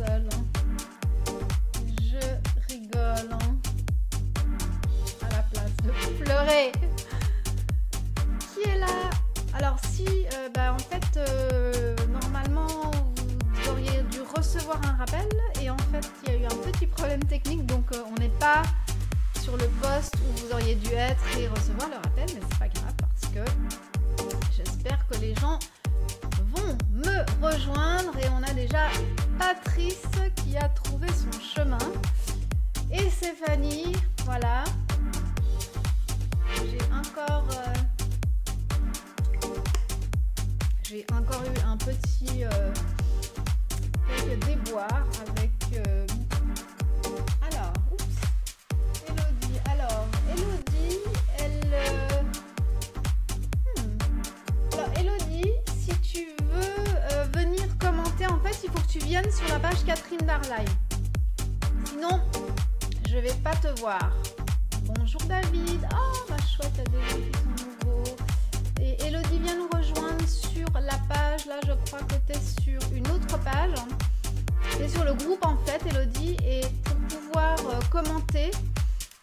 rigole. Je rigole. À la place de pleurer. Qui est là? Alors si, en fait, normalement, vous auriez dû recevoir un rappel. Et en fait, il y a eu un petit problème technique. Donc, on n'est pas sur le poste où vous auriez dû être et recevoir le rappel. Mais c'est pas grave parce que j'espère que les gens vont me rejoindre. Et on a déjà Patrice qui a trouvé son chemin. Et Stéphanie, voilà. J'ai encore eu un petit quelques déboires avec alors, oups, Elodie. Alors, Elodie, alors Elodie, si tu veux venir commenter, en fait, il faut que tu viennes sur la page Catherine Darlive. Sinon, je vais pas te voir. Bonjour David. Oh, ma chouette, il y a des gens qui sont nouveaux. Et Elodie vient nous rejoindre sur la page. Là, je crois que tu es sur une autre page. Tu es sur le groupe, en fait, Elodie. Et pour pouvoir commenter,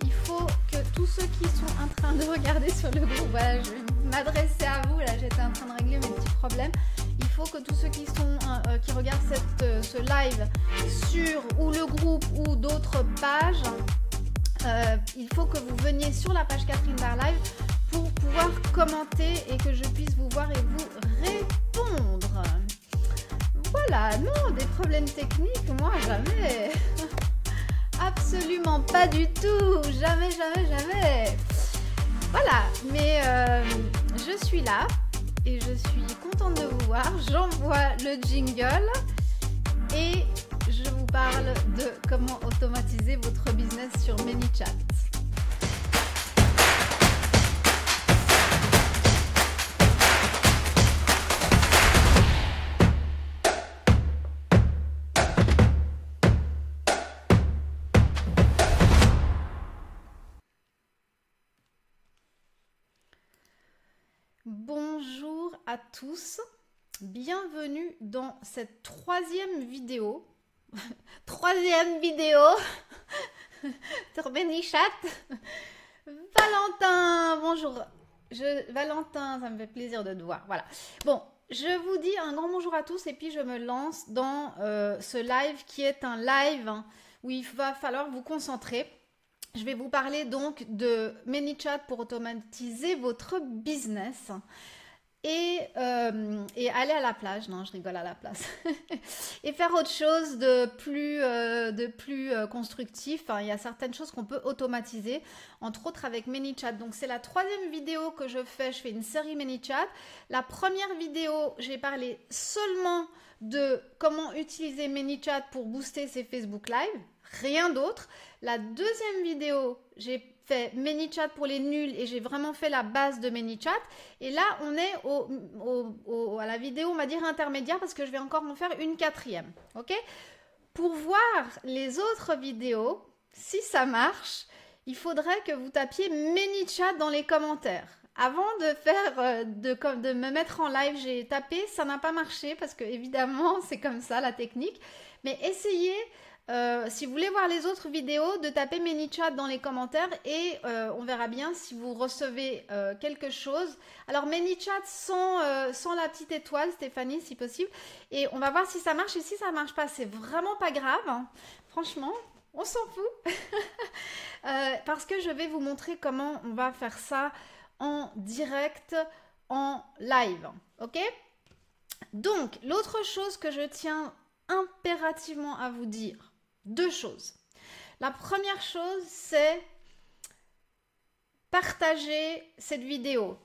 il faut que tous ceux qui sont en train de regarder sur le groupe, voilà, je vais m'adresser à vous. Là, j'étais en train de régler mes petits problèmes. Il faut que tous ceux qui sont qui regardent ce live sur ou le groupe ou d'autres pages, il faut que vous veniez sur la page Catherine Darlive pour pouvoir commenter et que je puisse vous voir et vous répondre. Voilà, non, des problèmes techniques, moi jamais. Absolument pas du tout, jamais, jamais, jamais. Voilà, mais je suis là et je suis contente de vous voir. J'envoie le jingle et je vous parle de comment automatiser votre business sur ManyChat. Bonjour à tous, bienvenue dans cette troisième vidéo. Troisième vidéo sur ManyChat. Valentin, bonjour. Valentin, ça me fait plaisir de te voir. Voilà. Bon, je vous dis un grand bonjour à tous et puis je me lance dans ce live qui est un live où il va falloir vous concentrer. Je vais vous parler donc de ManyChat pour automatiser votre business et aller à la plage. Non, je rigole, à la place. Et faire autre chose de plus constructif. Enfin, il y a certaines choses qu'on peut automatiser, entre autres avec ManyChat. Donc, c'est la troisième vidéo que je fais. Je fais une série ManyChat. La première vidéo, j'ai parlé seulement de comment utiliser ManyChat pour booster ses Facebook Live. Rien d'autre. La deuxième vidéo, j'ai fait ManyChat pour les nuls et j'ai vraiment fait la base de ManyChat. Et là, on est à la vidéo, on va dire intermédiaire parce que je vais encore en faire une quatrième. Ok? Pour voir les autres vidéos, si ça marche, il faudrait que vous tapiez ManyChat dans les commentaires. Avant de faire, de me mettre en live, j'ai tapé, ça n'a pas marché parce que évidemment, c'est comme ça la technique. Mais essayez. Si vous voulez voir les autres vidéos, de taper ManyChat dans les commentaires et on verra bien si vous recevez quelque chose. Alors ManyChat sans la petite étoile, Stéphanie, si possible. Et on va voir si ça marche. Et si ça ne marche pas, c'est vraiment pas grave. Hein. Franchement, on s'en fout. Parce que je vais vous montrer comment on va faire ça en direct, en live. Ok? Donc, l'autre chose que je tiens impérativement à vous dire, deux choses. La première chose, c'est partager cette vidéo.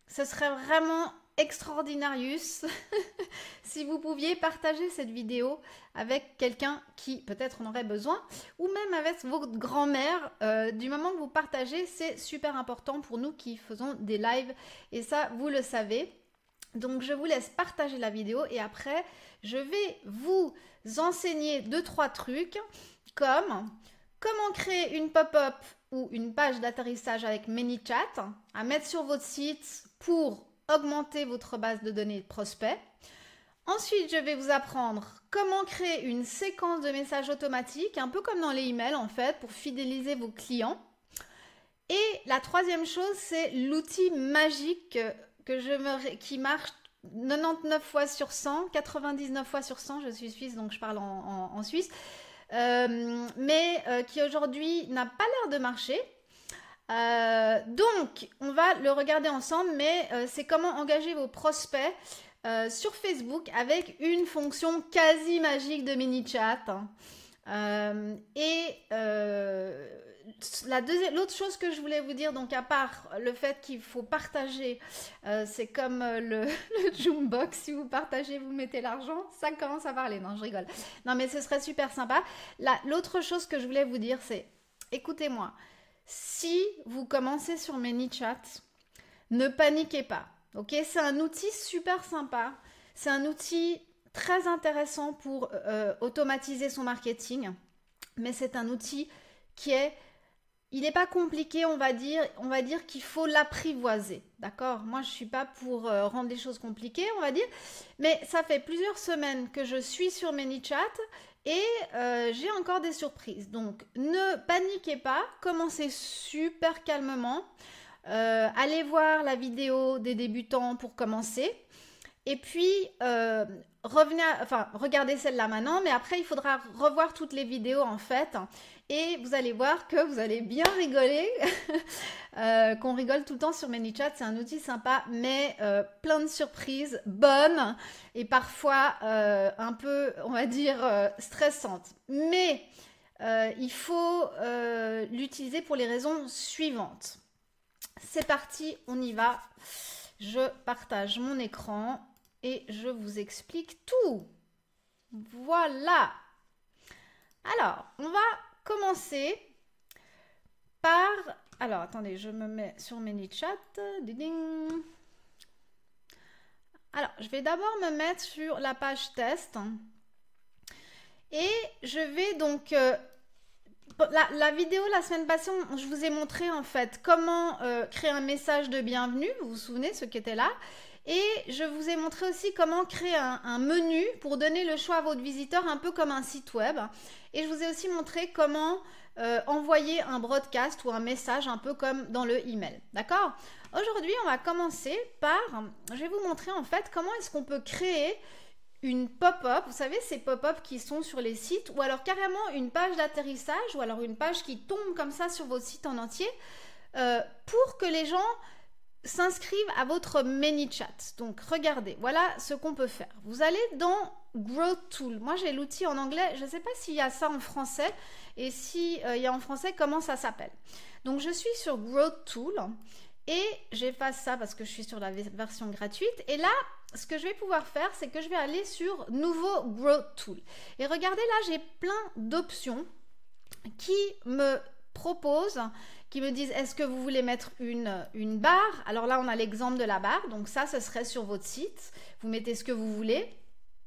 Ce serait vraiment extraordinarius si vous pouviez partager cette vidéo avec quelqu'un qui peut-être en aurait besoin ou même avec votre grand-mère. Du moment que vous partagez, c'est super important pour nous qui faisons des lives et ça, vous le savez. Donc, je vous laisse partager la vidéo et après, je vais vous enseigner 2-3 trucs comme comment créer une pop-up ou une page d'atterrissage avec ManyChat à mettre sur votre site pour augmenter votre base de données de prospects. Ensuite, je vais vous apprendre comment créer une séquence de messages automatiques, un peu comme dans les emails en fait, pour fidéliser vos clients. Et la troisième chose, c'est l'outil magique qui marche 99 fois sur 100, 99 fois sur 100, je suis suisse donc je parle en suisse, mais qui aujourd'hui n'a pas l'air de marcher. Donc, on va le regarder ensemble, mais c'est comment engager vos prospects sur Facebook avec une fonction quasi magique de mini-chat. L'autre chose que je voulais vous dire, donc à part le fait qu'il faut partager, c'est comme le Joombox, si vous partagez, vous mettez l'argent, ça commence à parler. Non, je rigole. Non, mais ce serait super sympa. L'autre chose que je voulais vous dire, c'est, écoutez-moi, si vous commencez sur ManyChat, ne paniquez pas. Ok, c'est un outil super sympa. C'est un outil très intéressant pour automatiser son marketing. Mais c'est un outil il n'est pas compliqué, on va dire qu'il faut l'apprivoiser. D'accord? Moi, je ne suis pas pour rendre les choses compliquées, on va dire. Mais ça fait plusieurs semaines que je suis sur ManyChat et j'ai encore des surprises. Donc, ne paniquez pas. Commencez super calmement. Allez voir la vidéo des débutants pour commencer. Et puis, regardez celle-là maintenant, mais après, il faudra revoir toutes les vidéos en fait. Et vous allez voir que vous allez bien rigoler, qu'on rigole tout le temps sur ManyChat. C'est un outil sympa, mais plein de surprises bonnes et parfois un peu, on va dire, stressantes. Mais il faut l'utiliser pour les raisons suivantes. C'est parti, on y va. Je partage mon écran et je vous explique tout. Voilà. Alors, on va commencer par... Alors, attendez, je me mets sur ManyChat. Alors, je vais d'abord me mettre sur la page test. Et je vais donc... La vidéo la semaine passée, je vous ai montré en fait comment créer un message de bienvenue. Vous vous souvenez, ceux qui étaient là. Et je vous ai montré aussi comment créer un menu pour donner le choix à votre visiteur, un peu comme un site web. Et je vous ai aussi montré comment envoyer un broadcast ou un message, un peu comme dans le email. D'accord? Aujourd'hui, on va commencer par... Je vais vous montrer en fait comment est-ce qu'on peut créer une pop-up. Vous savez, ces pop-up qui sont sur les sites, ou alors carrément une page d'atterrissage, ou alors une page qui tombe comme ça sur votre site en entier, pour que les gens s'inscrivent à votre ManyChat. Donc, regardez, voilà ce qu'on peut faire. Vous allez dans Growth Tool. Moi, j'ai l'outil en anglais. Je ne sais pas s'il y a ça en français. Et s'il y a en français, comment ça s'appelle. Donc, je suis sur Growth Tool. Et j'efface ça parce que je suis sur la version gratuite. Et là, ce que je vais pouvoir faire, c'est que je vais aller sur Nouveau Growth Tool. Et regardez, là, j'ai plein d'options qui me proposent, qui me disent, est-ce que vous voulez mettre une barre? Alors là, on a l'exemple de la barre. Donc ça, ce serait sur votre site. Vous mettez ce que vous voulez.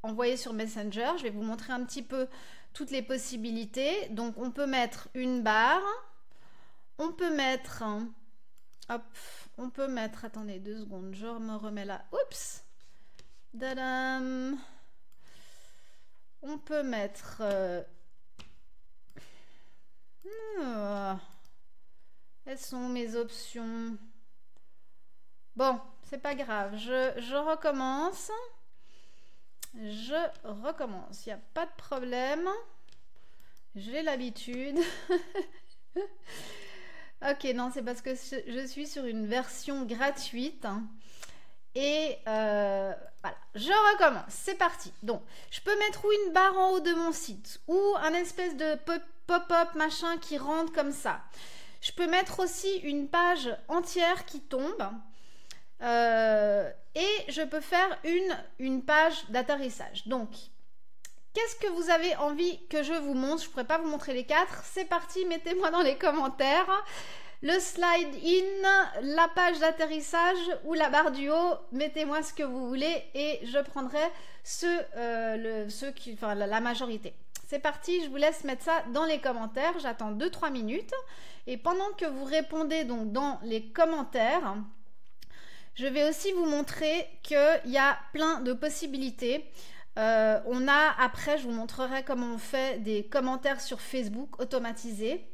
Envoyez sur Messenger. Je vais vous montrer un petit peu toutes les possibilités. Donc, on peut mettre une barre. On peut mettre... Hop, on peut mettre... Attendez 2 secondes. Je me remets là. Oups. Tadam. On peut mettre... Quelles sont mes options? Bon, c'est pas grave. Je recommence. Il n'y a pas de problème. J'ai l'habitude. Ok, non, c'est parce que je suis sur une version gratuite. Et voilà, je recommence. C'est parti. Donc, je peux mettre ou une barre en haut de mon site, ou un espèce de pop-up machin qui rentre comme ça. Je peux mettre aussi une page entière qui tombe. Et je peux faire une page d'atterrissage. Donc, qu'est-ce que vous avez envie que je vous montre? Je ne pourrais pas vous montrer les 4. C'est parti, mettez-moi dans les commentaires. Le slide in, la page d'atterrissage ou la barre du haut, mettez-moi ce que vous voulez et je prendrai la majorité. C'est parti, je vous laisse mettre ça dans les commentaires. J'attends 2-3 minutes. Et pendant que vous répondez donc dans les commentaires, je vais aussi vous montrer qu'il y a plein de possibilités. On a, après, je vous montrerai comment on fait des commentaires sur Facebook automatisés.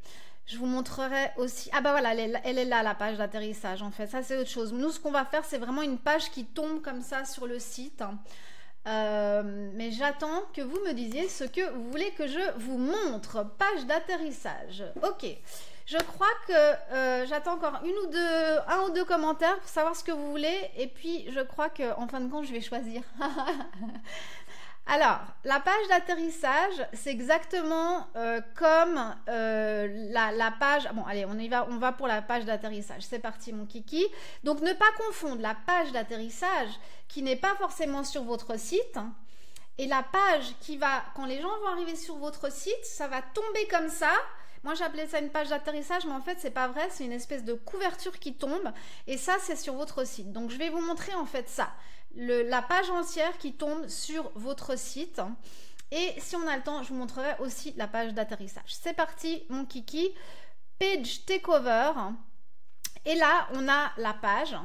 Je vous montrerai aussi... Ah bah voilà, elle est là, la page d'atterrissage, en fait. Ça, c'est autre chose. Nous, ce qu'on va faire, c'est vraiment une page qui tombe comme ça sur le site. Mais j'attends que vous me disiez ce que vous voulez que je vous montre. Page d'atterrissage. Ok. Je crois que j'attends encore un ou deux commentaires pour savoir ce que vous voulez. Et puis, je crois qu'en fin de compte, je vais choisir. Alors, la page d'atterrissage, c'est exactement comme la page... Bon, allez, on va pour la page d'atterrissage. C'est parti, mon kiki. Donc, ne pas confondre la page d'atterrissage qui n'est pas forcément sur votre site et la page qui va... Quand les gens vont arriver sur votre site, ça va tomber comme ça. Moi, j'appelais ça une page d'atterrissage, mais en fait, c'est pas vrai. C'est une espèce de couverture qui tombe. Et ça, c'est sur votre site. Donc, je vais vous montrer en fait ça. La page entière qui tombe sur votre site. Et si on a le temps, je vous montrerai aussi la page d'atterrissage. C'est parti, mon kiki. Page takeover. Et là, on a la page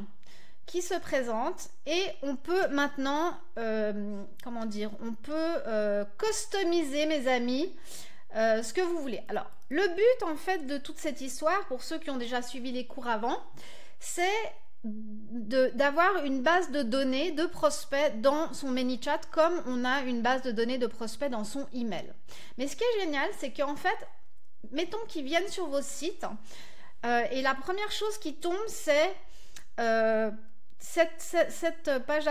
qui se présente. Et on peut maintenant, comment dire, on peut customiser, mes amis, ce que vous voulez. Alors, le but, en fait, de toute cette histoire, pour ceux qui ont déjà suivi les cours avant, c'est d'avoir une base de données de prospects dans son ManyChat comme on a une base de données de prospects dans son email. Mais ce qui est génial, c'est qu'en fait, mettons qu'ils viennent sur vos sites et la première chose qui tombe, c'est cette page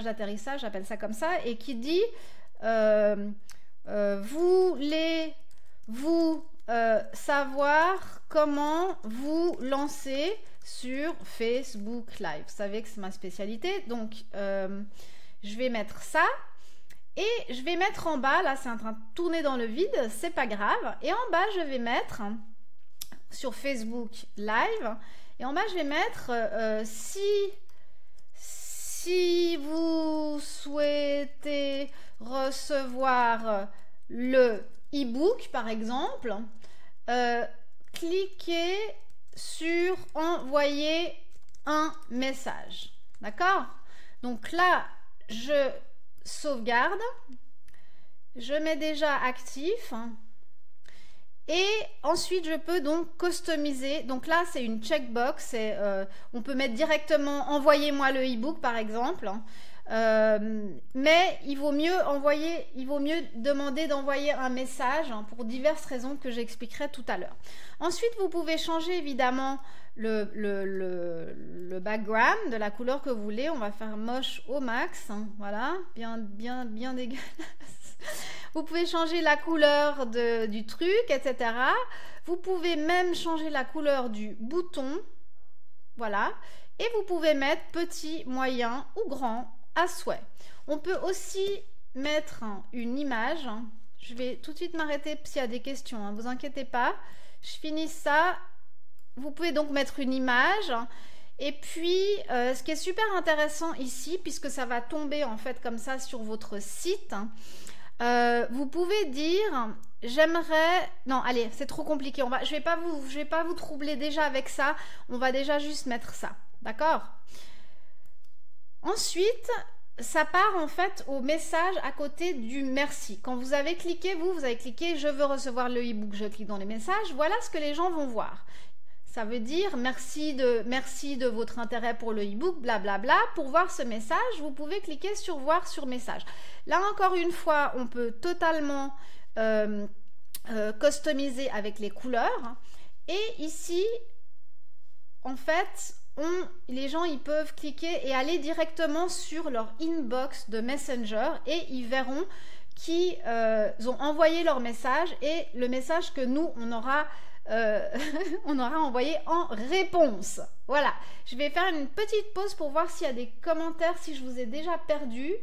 d'atterrissage, j'appelle ça comme ça, et qui dit voulez-vous savoir comment vous lancer sur Facebook Live. Vous savez que c'est ma spécialité, donc je vais mettre ça et je vais mettre en bas, là c'est en train de tourner dans le vide, c'est pas grave, et en bas je vais mettre sur Facebook Live, et en bas je vais mettre si vous souhaitez recevoir le e-book par exemple, cliquez sur envoyer un message. D'accord? Donc là, je sauvegarde. Je mets déjà actif. Et ensuite, je peux donc customiser. Donc là, c'est une checkbox. On peut mettre directement envoyez-moi le e-book par exemple. Mais il vaut mieux demander d'envoyer un message pour diverses raisons que j'expliquerai tout à l'heure. Ensuite, vous pouvez changer évidemment le background de la couleur que vous voulez. On va faire moche au max, hein, voilà, bien dégueulasse. Vous pouvez changer la couleur du truc, etc. Vous pouvez même changer la couleur du bouton, voilà. Et vous pouvez mettre petit, moyen ou grand à souhait. On peut aussi mettre une image. Je vais tout de suite m'arrêter s'il y a des questions, hein, vous inquiétez pas. Je finis ça. Vous pouvez donc mettre une image. Et puis, ce qui est super intéressant ici, puisque ça va tomber en fait comme ça sur votre site, vous pouvez dire j'aimerais... Non, allez, c'est trop compliqué. Je vais pas vous troubler déjà avec ça. On va déjà juste mettre ça. D'accord ? Ensuite, ça part en fait au message à côté du merci. Quand vous avez cliqué, vous avez cliqué je veux recevoir le e-book, je clique dans les messages. Voilà ce que les gens vont voir. Ça veut dire merci de votre intérêt pour le e-book, blablabla. Pour voir ce message, vous pouvez cliquer sur voir sur message. Là encore une fois, on peut totalement customiser avec les couleurs. Et ici, en fait, les gens ils peuvent cliquer et aller directement sur leur inbox de Messenger et ils verront qu'ils ont envoyé leur message et le message que nous on aura envoyé en réponse. Voilà, je vais faire une petite pause pour voir s'il y a des commentaires, si je vous ai déjà perdu.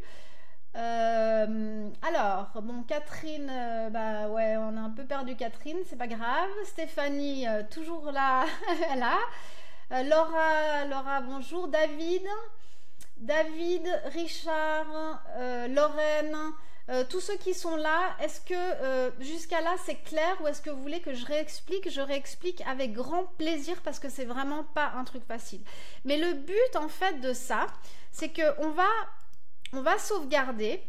Alors, bon, Catherine, bah ouais, on a un peu perdu Catherine, c'est pas grave. Stéphanie, toujours là, là. Laura, bonjour. David, Richard, Lorraine, tous ceux qui sont là, est-ce que jusqu'à là c'est clair ou est-ce que vous voulez que je réexplique? Je réexplique avec grand plaisir parce que c'est vraiment pas un truc facile. Mais le but en fait de ça, c'est que on va sauvegarder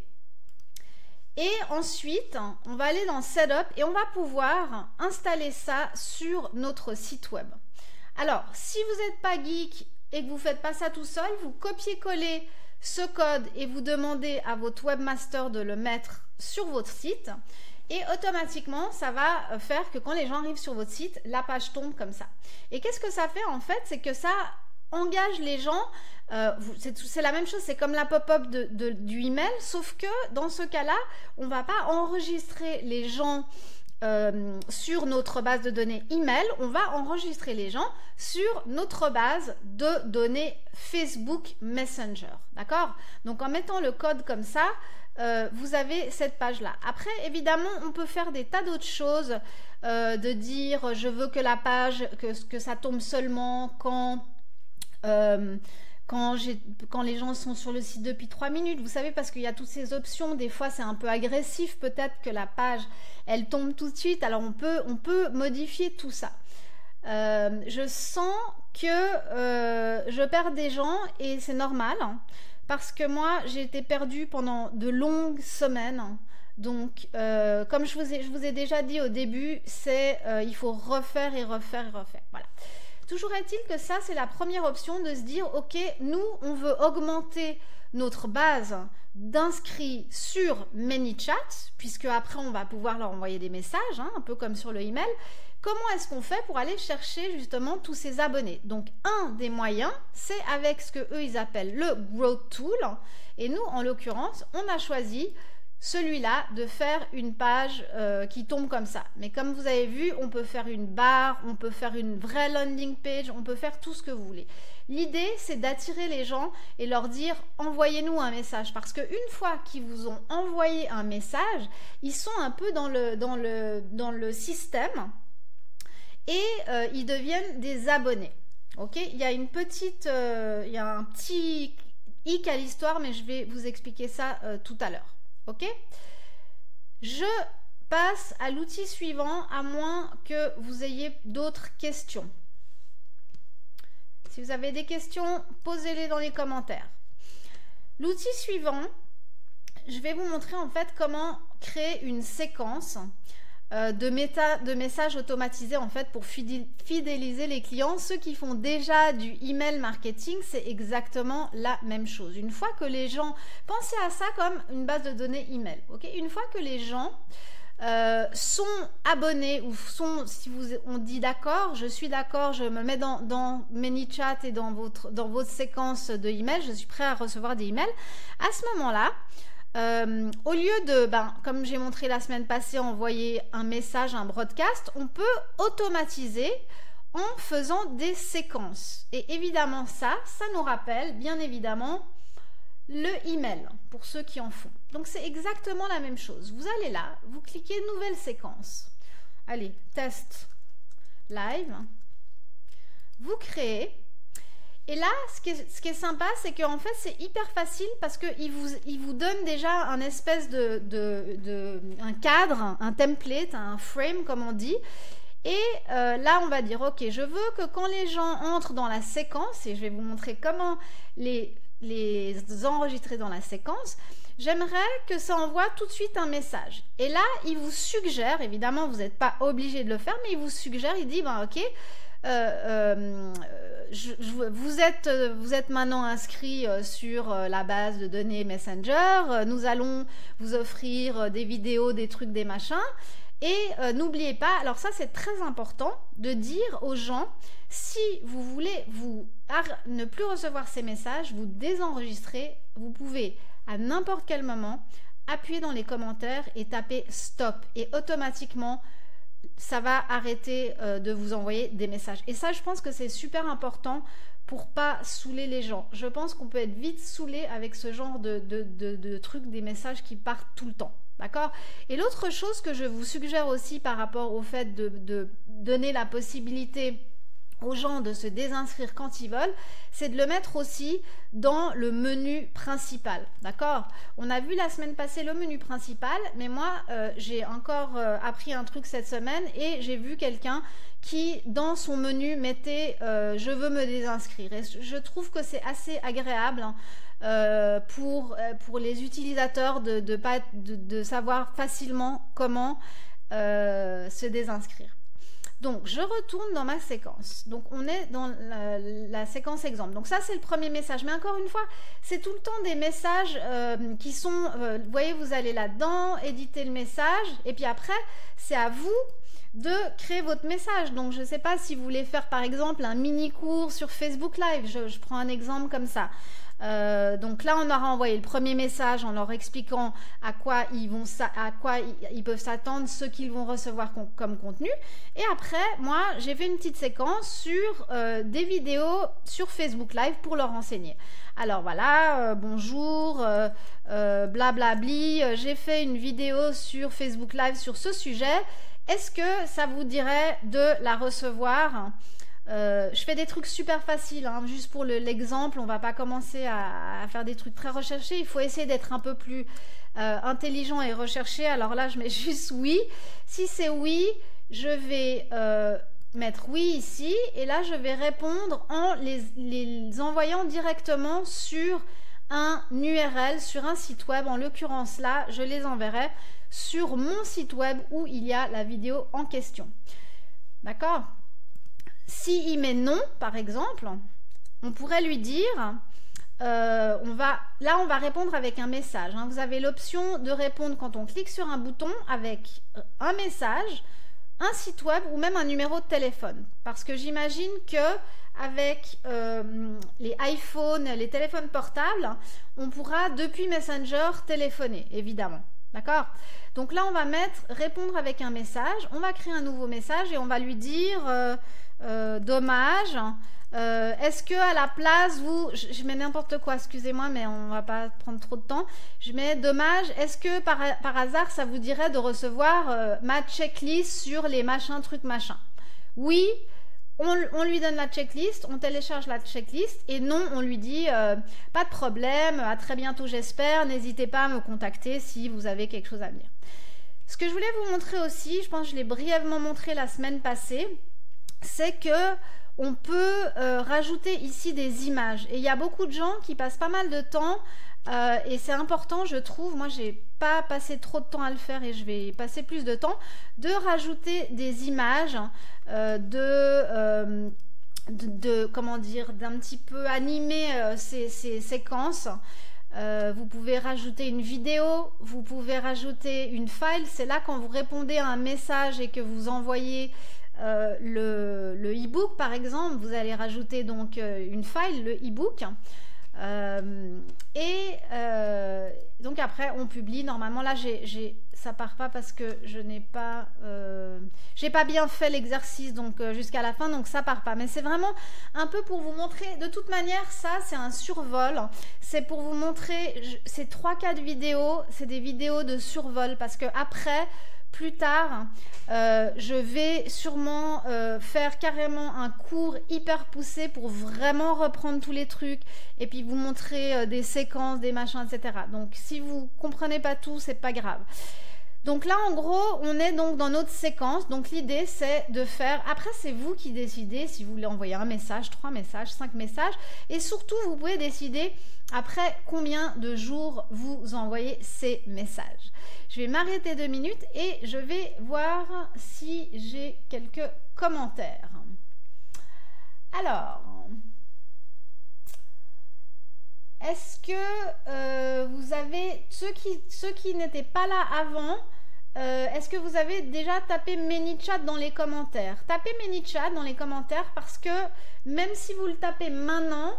Et ensuite, on va aller dans Setup et on va pouvoir installer ça sur notre site web. Alors, si vous n'êtes pas geek et que vous ne faites pas ça tout seul, vous copiez-collez ce code et vous demandez à votre webmaster de le mettre sur votre site. Et automatiquement, ça va faire que quand les gens arrivent sur votre site, la page tombe comme ça. Et qu'est-ce que ça fait en fait? C'est que ça engage les gens. C'est la même chose, c'est comme la pop-up du email, sauf que dans ce cas-là, on ne va pas enregistrer les gens sur notre base de données email, on va enregistrer les gens sur notre base de données Facebook Messenger. D'accord? Donc en mettant le code comme ça, vous avez cette page-là. Après, évidemment, on peut faire des tas d'autres choses, de dire je veux que la page, que ça tombe seulement quand les gens sont sur le site depuis 3 minutes, vous savez, parce qu'il y a toutes ces options, des fois c'est un peu agressif, peut-être que la page, elle tombe tout de suite, alors on peut modifier tout ça. Je sens que je perds des gens et c'est normal, hein, parce que moi j'ai été perdue pendant de longues semaines. Donc, comme je vous ai déjà dit au début, il faut refaire et refaire et refaire. Voilà. Toujours est-il que ça, c'est la première option de se dire, ok, nous, on veut augmenter notre base d'inscrits sur ManyChat, puisque après, on va pouvoir leur envoyer des messages, hein, un peu comme sur le email. Comment est-ce qu'on fait pour aller chercher justement tous ces abonnés? Donc, un des moyens, c'est avec ce que eux, ils appellent le Growth Tool. Et nous, en l'occurrence, on a choisi celui-là de faire une page qui tombe comme ça. Mais comme vous avez vu, on peut faire une barre, on peut faire une vraie landing page, on peut faire tout ce que vous voulez. L'idée, c'est d'attirer les gens et leur dire envoyez-nous un message, parce qu'une fois qu'ils vous ont envoyé un message, ils sont un peu dans le système et ils deviennent des abonnés. Ok, il y a un petit hic à l'histoire, mais je vais vous expliquer ça tout à l'heure. Ok, je passe à l'outil suivant, à moins que vous ayez d'autres questions. Si vous avez des questions, posez-les dans les commentaires. L'outil suivant, je vais vous montrer en fait comment créer une séquence de messages automatisés en fait pour fidéliser les clients. Ceux qui font déjà du email marketing, c'est exactement la même chose. Une fois que les gens, pensez à ça comme une base de données email. Ok, une fois que les gens sont abonnés ou si on dit d'accord, je suis d'accord, je me mets dans ManyChat et dans votre séquence de email, je suis prêt à recevoir des emails. À ce moment-là, au lieu de, comme j'ai montré la semaine passée, envoyer un message, un broadcast, on peut automatiser en faisant des séquences. Et évidemment, ça nous rappelle bien évidemment le email pour ceux qui en font. Donc, c'est exactement la même chose. Vous allez là, vous cliquez nouvelle séquence. Allez, test live. Vous créez. Et là, ce qui est sympa, c'est qu'en fait, c'est hyper facile parce qu'il vous donne déjà un espèce un cadre, un template, un frame, comme on dit. Et là, on va dire, ok, je veux que quand les gens entrent dans la séquence, et je vais vous montrer comment les enregistrer dans la séquence, j'aimerais que ça envoie tout de suite un message. Et là, il vous suggère, évidemment, vous n'êtes pas obligé de le faire, mais il vous suggère, il dit, ok, vous êtes maintenant inscrit sur la base de données Messenger, nous allons vous offrir des vidéos, des trucs, des machins, et n'oubliez pas, alors ça c'est très important de dire aux gens, si vous voulez ne plus recevoir ces messages, vous désenregistrez, vous pouvez à n'importe quel moment appuyer dans les commentaires et taper stop, et automatiquement ça va arrêter de vous envoyer des messages. Et ça, je pense que c'est super important pour pas saouler les gens. Je pense qu'on peut être vite saoulé avec ce genre de trucs, des messages qui partent tout le temps. D'accord? Et l'autre chose que je vous suggère aussi par rapport au fait de donner la possibilité aux gens de se désinscrire quand ils veulent, c'est de le mettre aussi dans le menu principal, d'accord? On a vu la semaine passée le menu principal, mais moi, j'ai encore appris un truc cette semaine et j'ai vu quelqu'un qui, dans son menu, mettait « je veux me désinscrire ». Et je trouve que c'est assez agréable hein, pour les utilisateurs de savoir facilement comment se désinscrire. Donc, je retourne dans ma séquence. Donc, on est dans la séquence exemple. Donc, ça, c'est le premier message. Mais encore une fois, c'est tout le temps des messages qui sont... vous voyez, vous allez là-dedans, éditer le message. Et puis après, c'est à vous de créer votre message. Donc, je ne sais pas si vous voulez faire, par exemple, un mini-cours sur Facebook Live. Je prends un exemple comme ça. Donc là, on aura envoyé le premier message en leur expliquant à quoi ils peuvent s'attendre, ce qu'ils vont recevoir comme contenu. Et après, moi, j'ai fait une petite séquence sur des vidéos sur Facebook Live pour leur enseigner. Alors voilà, bonjour, blablabli, j'ai fait une vidéo sur Facebook Live sur ce sujet. Est-ce que ça vous dirait de la recevoir ? Je fais des trucs super faciles, hein, juste pour l'exemple, on va pas commencer à faire des trucs très recherchés, il faut essayer d'être un peu plus intelligent et recherché. Alors là, je mets juste oui. Si c'est oui, je vais mettre oui ici, et là, je vais répondre en les envoyant directement sur un URL, sur un site web. En l'occurrence là, je les enverrai sur mon site web où il y a la vidéo en question. D'accord ? S'il met non, par exemple, on pourrait lui dire, on va répondre avec un message. Hein. Vous avez l'option de répondre quand on clique sur un bouton avec un message, un site web ou même un numéro de téléphone. Parce que j'imagine que avec les iPhones, les téléphones portables, on pourra depuis Messenger téléphoner, évidemment. D'accord ? Donc là, on va mettre répondre avec un message. On va créer un nouveau message et on va lui dire dommage. Est-ce que à la place je mets n'importe quoi, excusez-moi, mais on va pas prendre trop de temps. Je mets dommage. Est-ce que par hasard ça vous dirait de recevoir ma checklist sur les machins trucs machins? Oui. On lui donne la checklist, on télécharge la checklist, et non, on lui dit pas de problème, à très bientôt j'espère, n'hésitez pas à me contacter si vous avez quelque chose à me dire. Ce que je voulais vous montrer aussi, je pense que je l'ai brièvement montré la semaine passée, c'est que on peut rajouter ici des images. Et il y a beaucoup de gens qui passent pas mal de temps, et c'est important, je trouve, moi j'ai pas passé trop de temps à le faire et je vais passer plus de temps, de rajouter des images, comment dire, d'un petit peu animer ces séquences. Vous pouvez rajouter une vidéo, vous pouvez rajouter une file. C'est là quand vous répondez à un message et que vous envoyez le e-book par exemple, vous allez rajouter donc une file, le e-book, donc après on publie. Normalement là ça part pas parce que je n'ai pas j'ai pas bien fait l'exercice donc jusqu'à la fin, donc ça part pas, mais c'est vraiment un peu pour vous montrer. De toute manière, ça c'est un survol, c'est pour vous montrer ces 3-4 vidéos, c'est des vidéos de survol, parce que après plus tard, je vais sûrement faire carrément un cours hyper poussé pour vraiment reprendre tous les trucs et puis vous montrer des séquences, des machins, etc. Donc, si vous comprenez pas tout, c'est pas grave. Donc là, en gros, on est donc dans notre séquence. Donc l'idée, c'est de faire... Après, c'est vous qui décidez si vous voulez envoyer un message, 3 messages, 5 messages. Et surtout, vous pouvez décider après combien de jours vous envoyez ces messages. Je vais m'arrêter 2 minutes et je vais voir si j'ai quelques commentaires. Alors, est-ce que vous avez... Ceux qui n'étaient pas là avant... est-ce que vous avez déjà tapé ManyChat dans les commentaires? Tapez ManyChat dans les commentaires, parce que même si vous le tapez maintenant,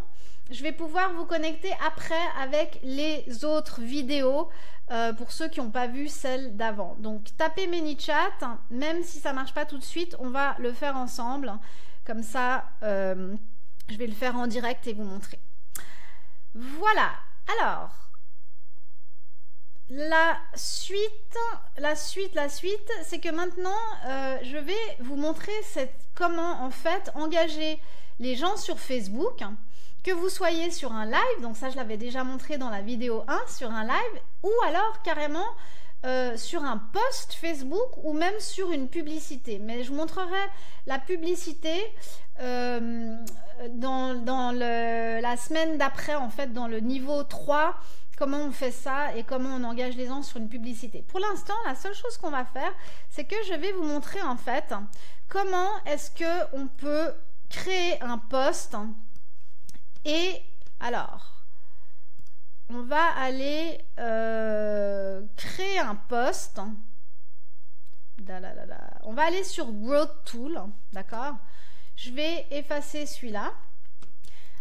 je vais pouvoir vous connecter après avec les autres vidéos pour ceux qui n'ont pas vu celle d'avant. Donc tapez ManyChat, même si ça ne marche pas tout de suite, on va le faire ensemble. Comme ça, je vais le faire en direct et vous montrer. Voilà, alors... la suite, c'est que maintenant, je vais vous montrer comment en fait engager les gens sur Facebook, que vous soyez sur un live, donc ça je l'avais déjà montré dans la vidéo 1, sur un live, ou alors carrément sur un post Facebook ou même sur une publicité. Mais je vous montrerai la publicité dans la semaine d'après, en fait, dans le niveau 3, comment on fait ça et comment on engage les gens sur une publicité. Pour l'instant, la seule chose qu'on va faire, c'est que je vais vous montrer en fait comment est-ce qu'on peut créer un post. Et alors, on va aller créer un post. On va aller sur Growth Tool, d'accord? Je vais effacer celui-là.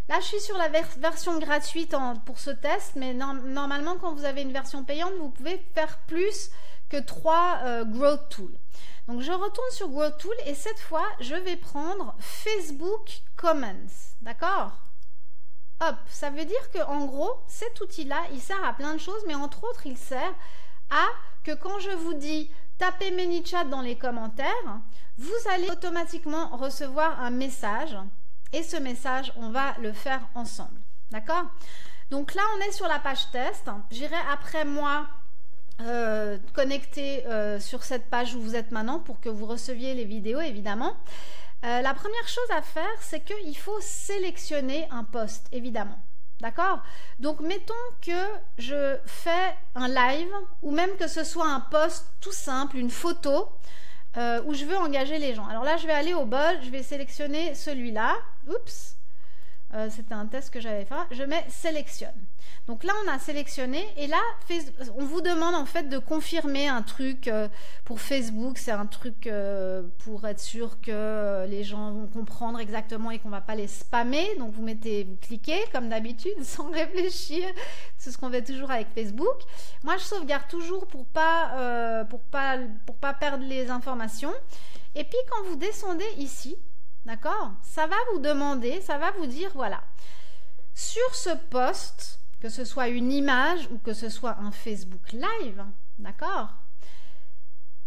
Là, je suis sur la version gratuite pour ce test, mais normalement, quand vous avez une version payante, vous pouvez faire plus que 3 Growth Tools. Donc, je retourne sur Growth Tool et cette fois, je vais prendre Facebook Comments, d'accord? Hop, ça veut dire qu'en gros, cet outil-là, il sert à plein de choses, mais entre autres, il sert à que quand je vous dis tapez ManyChat dans les commentaires, vous allez automatiquement recevoir un message. Et ce message, on va le faire ensemble. D'accord? Donc là, on est sur la page test. J'irai après moi connecter sur cette page où vous êtes maintenant pour que vous receviez les vidéos, évidemment. La première chose à faire, c'est qu'il faut sélectionner un post, évidemment. D'accord? Donc, mettons que je fais un live ou même que ce soit un post tout simple, une photo où je veux engager les gens. Alors là, je vais aller au bol, je vais sélectionner celui-là. Oups, c'était un test que j'avais fait. Je mets sélectionne. Donc là, on a sélectionné et là, on vous demande en fait de confirmer un truc pour Facebook. C'est un truc pour être sûr que les gens vont comprendre exactement et qu'on ne va pas les spammer. Donc vous cliquez comme d'habitude sans réfléchir. C'est ce qu'on fait toujours avec Facebook. Moi, je sauvegarde toujours pour pas perdre les informations. Et puis quand vous descendez ici, d'accord, ça va vous demander, ça va vous dire voilà, sur ce post, que ce soit une image ou que ce soit un Facebook Live, d'accord?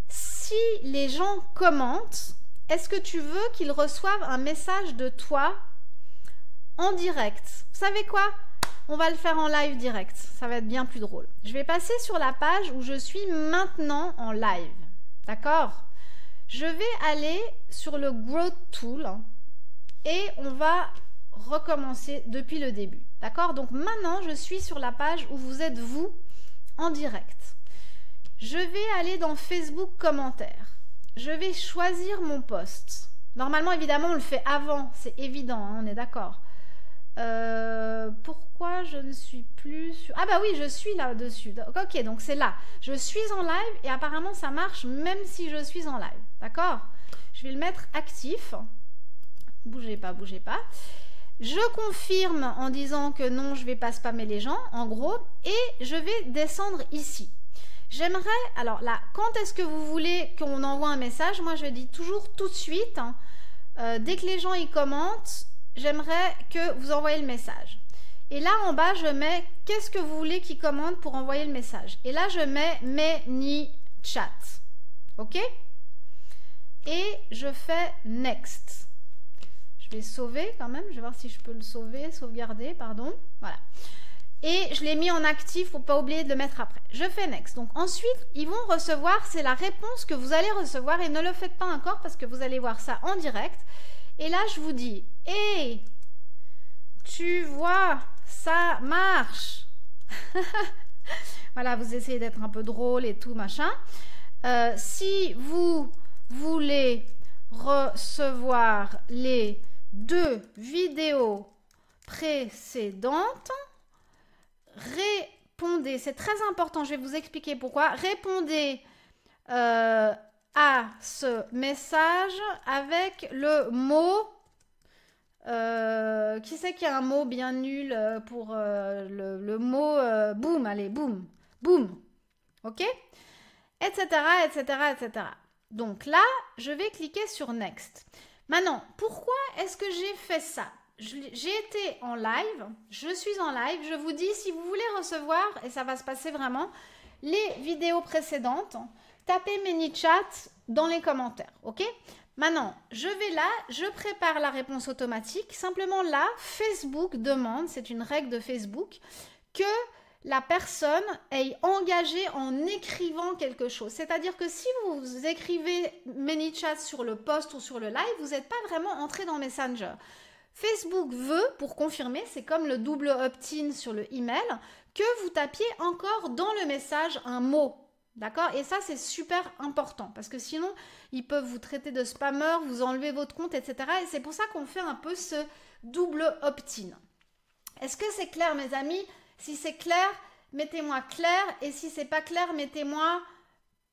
Si les gens commentent, est-ce que tu veux qu'ils reçoivent un message de toi en direct? Vous savez quoi? On va le faire en live direct, ça va être bien plus drôle. Je vais passer sur la page où je suis maintenant en live, d'accord? Je vais aller sur le Growth Tool et on va recommencer depuis le début. D'accord? Donc maintenant, je suis sur la page où vous êtes vous en direct. Je vais aller dans Facebook commentaires. Je vais choisir mon post. Normalement, évidemment, on le fait avant. C'est évident, hein, on est d'accord. Pourquoi je ne suis plus sur... Ah bah oui, je suis là-dessus. Ok, donc c'est là. Je suis en live et apparemment, ça marche même si je suis en live. D'accord? Je vais le mettre actif. Bougez pas, bougez pas. Je confirme en disant que non, je ne vais pas spammer les gens, en gros, et je vais descendre ici. J'aimerais, alors là, quand est-ce que vous voulez qu'on envoie un message? Moi, je dis toujours tout de suite, hein, dès que les gens y commentent, j'aimerais que vous envoyez le message. Et là, en bas, je mets qu'est-ce que vous voulez qu'ils commentent pour envoyer le message. Et là, je mets ManyChat. OK? Et je fais Next. Je vais sauver quand même, je vais voir si je peux le sauvegarder, pardon. Voilà. Et je l'ai mis en actif pour ne pas oublier de le mettre après. Je fais Next. Donc ensuite, ils vont recevoir, c'est la réponse que vous allez recevoir et ne le faites pas encore parce que vous allez voir ça en direct. Et là, je vous dis, hey, tu vois, ça marche. Voilà, vous essayez d'être un peu drôle et tout, machin. Si vous voulez recevoir les 2 vidéos précédentes, répondez, c'est très important, je vais vous expliquer pourquoi, répondez à ce message avec le mot, qui c'est qu'il y a un mot bien nul pour le mot boum, allez, boum, boum, ok, etc., etc., etc. Donc là, je vais cliquer sur Next. Maintenant, pourquoi est-ce que j'ai fait ça? J'ai été en live, je suis en live, je vous dis, si vous voulez recevoir, et ça va se passer vraiment, les vidéos précédentes, tapez ManyChat dans les commentaires, ok? Maintenant, je vais là, je prépare la réponse automatique. Simplement là, Facebook demande, c'est une règle de Facebook, que la personne ait engagé en écrivant quelque chose. C'est-à-dire que si vous écrivez ManyChat sur le post ou sur le live, vous n'êtes pas vraiment entré dans Messenger. Facebook veut, pour confirmer, c'est comme le double opt-in sur le email, que vous tapiez encore dans le message un mot. D'accord? Et ça, c'est super important parce que sinon, ils peuvent vous traiter de spammer, vous enlever votre compte, etc. Et c'est pour ça qu'on fait un peu ce double opt-in. Est-ce que c'est clair, mes amis? Si c'est clair, mettez-moi clair. Et si c'est pas clair, mettez-moi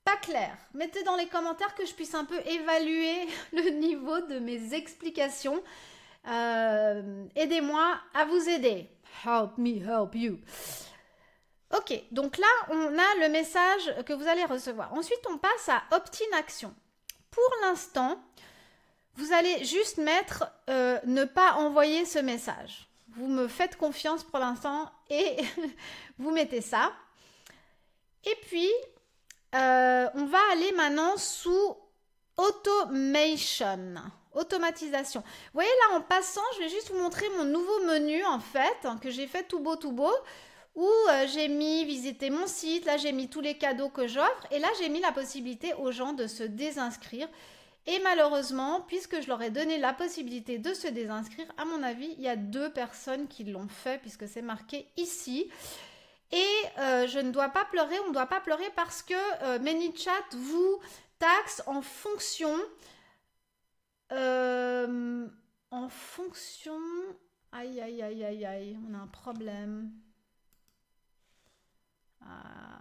pas clair. Mettez dans les commentaires que je puisse un peu évaluer le niveau de mes explications. Aidez-moi à vous aider. Help me help you. Ok, donc là, on a le message que vous allez recevoir. Ensuite, on passe à Opt-in Action. Pour l'instant, vous allez juste mettre ne pas envoyer ce message. Vous me faites confiance pour l'instant et vous mettez ça. Et puis, on va aller maintenant sous Automation. Automatisation. Vous voyez là, en passant, je vais juste vous montrer mon nouveau menu en fait, que j'ai fait tout beau, où j'ai mis visiter mon site, là j'ai mis tous les cadeaux que j'offre et là j'ai mis la possibilité aux gens de se désinscrire et malheureusement, puisque je leur ai donné la possibilité de se désinscrire, à mon avis, il y a 2 personnes qui l'ont fait puisque c'est marqué ici et je ne dois pas pleurer, on ne doit pas pleurer parce que ManyChat vous taxe en fonction aïe, on a un problème. Ah